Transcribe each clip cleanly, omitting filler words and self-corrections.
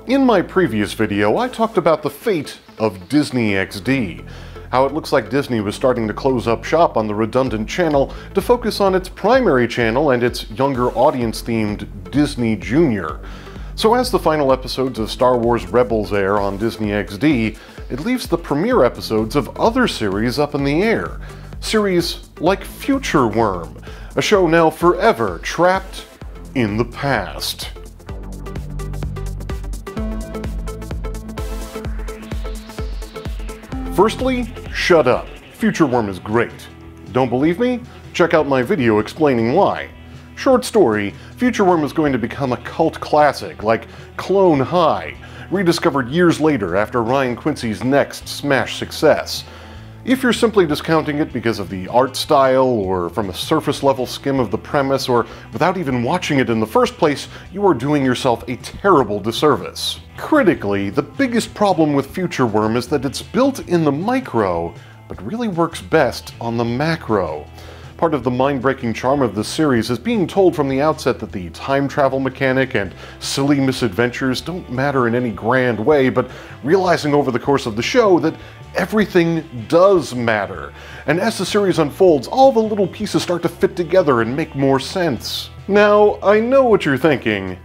In my previous video, I talked about the fate of Disney XD, how it looks like Disney was starting to close up shop on the redundant channel to focus on its primary channel and its younger audience-themed Disney Junior. So as the final episodes of Star Wars Rebels air on Disney XD, it leaves the premiere episodes of other series up in the air. Series like Future Worm, a show now forever trapped in the past. Firstly, shut up. Future Worm is great. Don't believe me? Check out my video explaining why. Short story, Future Worm is going to become a cult classic, like Clone High, rediscovered years later after Ryan Quincy's next smash success. If you're simply discounting it because of the art style, or from a surface-level skim of the premise, or without even watching it in the first place, you are doing yourself a terrible disservice. Critically, the biggest problem with Future Worm is that it's built in the micro, but really works best on the macro. Part of the mind-breaking charm of this series is being told from the outset that the time travel mechanic and silly misadventures don't matter in any grand way, but realizing over the course of the show that everything does matter. And as the series unfolds, all the little pieces start to fit together and make more sense. Now, I know what you're thinking,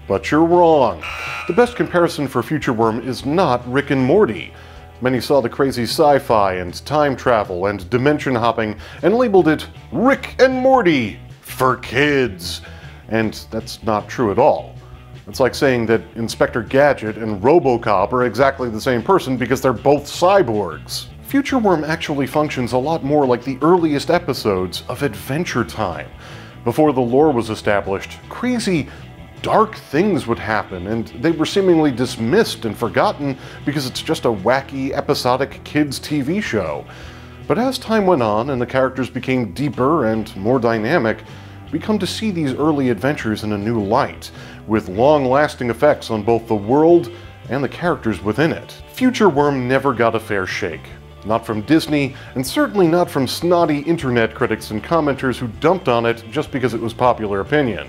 but you're wrong. The best comparison for Future Worm is not Rick and Morty. Many saw the crazy sci-fi and time travel and dimension hopping and labeled it Rick and Morty for kids. And that's not true at all. It's like saying that Inspector Gadget and RoboCop are exactly the same person because they're both cyborgs. Future Worm actually functions a lot more like the earliest episodes of Adventure Time. Before the lore was established, crazy, dark things would happen, and they were seemingly dismissed and forgotten because it's just a wacky, episodic kids' TV show. But as time went on and the characters became deeper and more dynamic, we come to see these early adventures in a new light, with long-lasting effects on both the world and the characters within it. Future Worm never got a fair shake. Not from Disney, and certainly not from snotty internet critics and commenters who dumped on it just because it was popular opinion.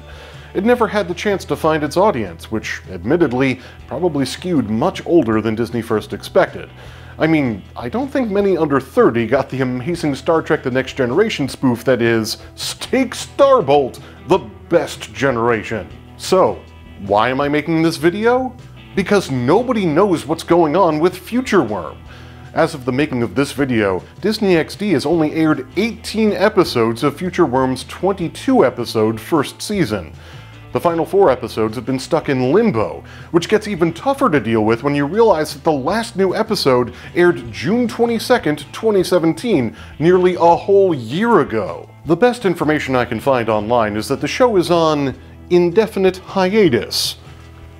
It never had the chance to find its audience, which, admittedly, probably skewed much older than Disney first expected. I mean, I don't think many under 30 got the amazing Star Trek The Next Generation spoof that is, Stake Starbolt, the best generation. So, why am I making this video? Because nobody knows what's going on with Future Worm. As of the making of this video, Disney XD has only aired 18 episodes of Future Worm's 22-episode first season. The final 4 episodes have been stuck in limbo, which gets even tougher to deal with when you realize that the last new episode aired June 22nd, 2017, nearly a whole year ago. The best information I can find online is that the show is on indefinite hiatus,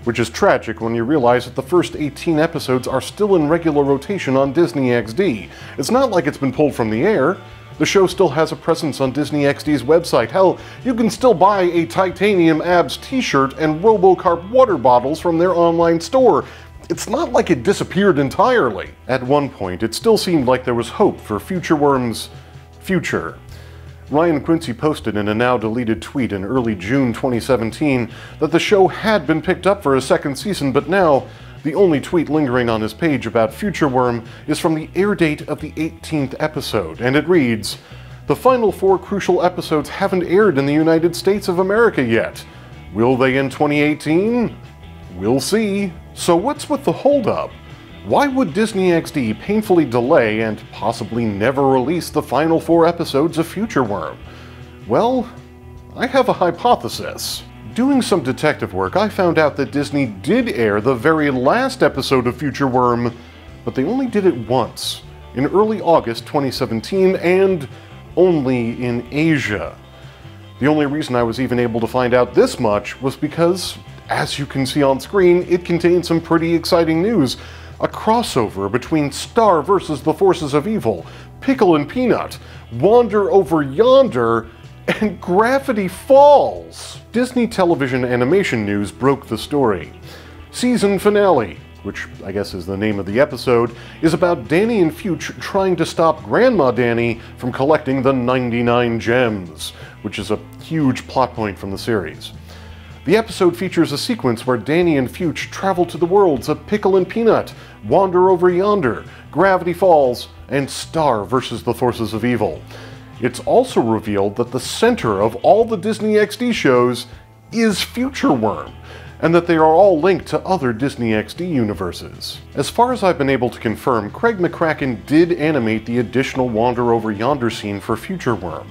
which is tragic when you realize that the first 18 episodes are still in regular rotation on Disney XD. It's not like it's been pulled from the air. The show still has a presence on Disney XD's website. Hell, you can still buy a Titanium Abs t-shirt and RoboCarp water bottles from their online store. It's not like it disappeared entirely. At one point, it still seemed like there was hope for Future Worm's future. Ryan Quincy posted in a now-deleted tweet in early June 2017 that the show had been picked up for a second season, but now, the only tweet lingering on his page about Future Worm is from the air date of the 18th episode, and it reads, "The final 4 crucial episodes haven't aired in the United States of America yet. Will they in 2018? We'll see." So what's with the holdup? Why would Disney XD painfully delay and possibly never release the final 4 episodes of Future Worm? Well, I have a hypothesis. Doing some detective work, I found out that Disney did air the very last episode of Future Worm, but they only did it once, in early August 2017, and only in Asia. The only reason I was even able to find out this much was because, as you can see on screen, it contained some pretty exciting news. A crossover between Star versus the Forces of Evil, Pickle and Peanut, Wander Over Yonder, and Gravity Falls. Disney Television Animation News broke the story. Season finale, which I guess is the name of the episode, is about Danny and Future trying to stop Grandma Danny from collecting the 99 gems, which is a huge plot point from the series. The episode features a sequence where Danny and Fuchs travel to the worlds of Pickle and Peanut, Wander Over Yonder, Gravity Falls, and Star vs. the Forces of Evil. It's also revealed that the center of all the Disney XD shows is Future Worm, and that they are all linked to other Disney XD universes. As far as I've been able to confirm, Craig McCracken did animate the additional Wander Over Yonder scene for Future Worm.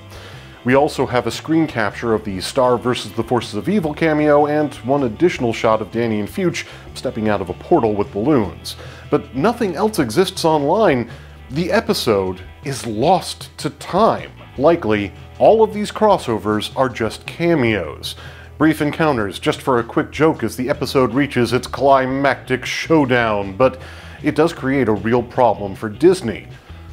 We also have a screen capture of the Star vs. the Forces of Evil cameo and one additional shot of Danny and Fuchs stepping out of a portal with balloons. But nothing else exists online. The episode is lost to time. Likely, all of these crossovers are just cameos. Brief encounters just for a quick joke as the episode reaches its climactic showdown, but it does create a real problem for Disney.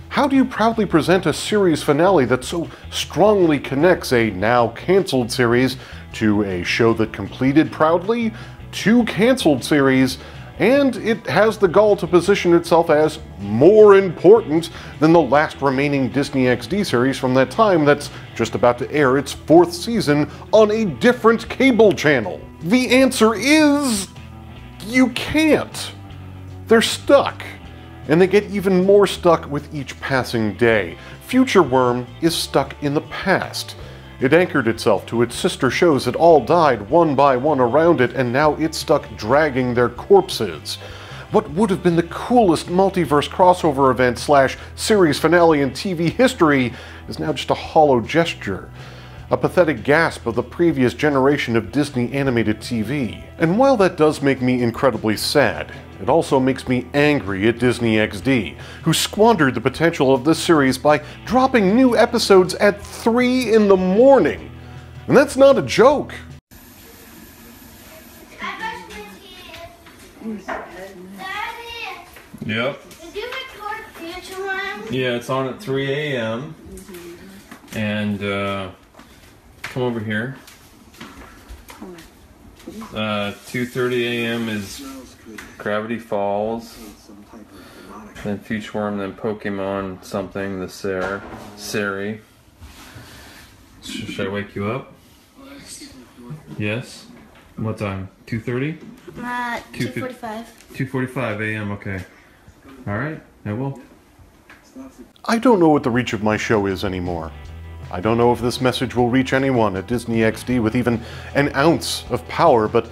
How do you proudly present a series finale that so strongly connects a now cancelled series to a show that completed proudly, two cancelled series, and it has the gall to position itself as more important than the last remaining Disney XD series from that time that's just about to air its 4th season on a different cable channel? The answer is... you can't. They're stuck. And they get even more stuck with each passing day. Future Worm is stuck in the past. It anchored itself to its sister shows that all died one by one around it, and now it's stuck dragging their corpses. What would have been the coolest multiverse crossover event / series finale in TV history is now just a hollow gesture. A pathetic gasp of the previous generation of Disney animated TV. And while that does make me incredibly sad, it also makes me angry at Disney XD, who squandered the potential of this series by dropping new episodes at 3 in the morning. And that's not a joke. Yep. Did you record Future Worm? Yeah, it's on at 3 a.m. And come over here. 2:30 a.m. is Gravity Falls. Then Future Worm, then Pokemon something, the Sari. Should I wake you up? Yes? What time? 2:30? 2:45. 2:45 a.m. Okay. Alright, I will. I don't know what the reach of my show is anymore. I don't know if this message will reach anyone at Disney XD with even an ounce of power, but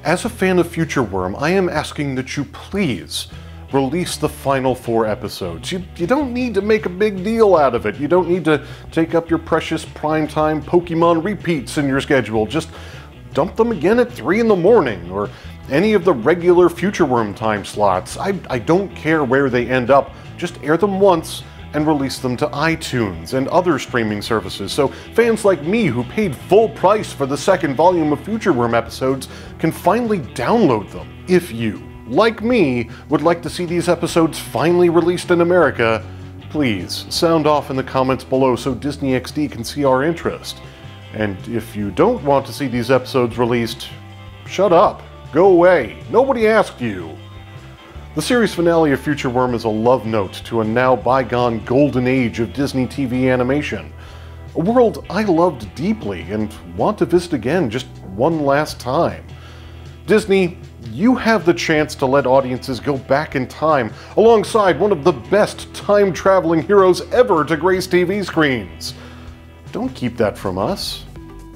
as a fan of Future Worm, I am asking that you please release the final 4 episodes. You don't need to make a big deal out of it. You don't need to take up your precious primetime Pokemon repeats in your schedule. Just dump them again at 3 in the morning, or any of the regular Future Worm time slots. I don't care where they end up. Just air them once and release them to iTunes and other streaming services, so fans like me who paid full price for the 2nd volume of Future Worm episodes can finally download them. If you, like me, would like to see these episodes finally released in America, please sound off in the comments below so Disney XD can see our interest. And if you don't want to see these episodes released, shut up. Go away. Nobody asked you. The series finale of Future Worm is a love note to a now bygone golden age of Disney TV animation. A world I loved deeply and want to visit again just one last time. Disney, you have the chance to let audiences go back in time alongside one of the best time-traveling heroes ever to grace TV screens. Don't keep that from us.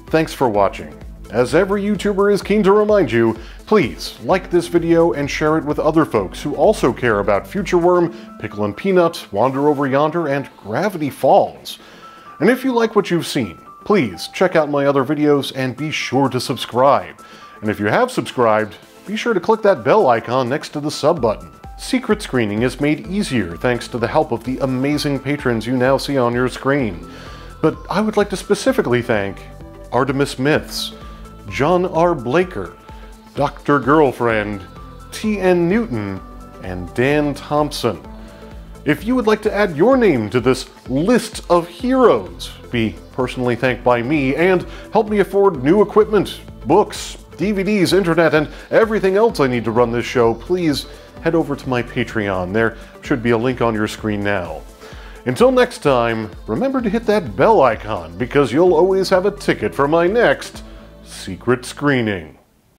Thanks for watching. As every YouTuber is keen to remind you, please like this video and share it with other folks who also care about Future Worm, Pickle and Peanut, Wander Over Yonder, and Gravity Falls. And if you like what you've seen, please check out my other videos and be sure to subscribe. And if you have subscribed, be sure to click that bell icon next to the sub button. Secret screening is made easier thanks to the help of the amazing patrons you now see on your screen. But I would like to specifically thank Artemis Myths, John R. Blaker, Dr. Girlfriend, T.N. Newton, and Dan Thompson. If you would like to add your name to this list of heroes, be personally thanked by me, and help me afford new equipment, books, DVDs, internet, and everything else I need to run this show, please head over to my Patreon. There should be a link on your screen now. Until next time, remember to hit that bell icon, because you'll always have a ticket for my next Secret screening.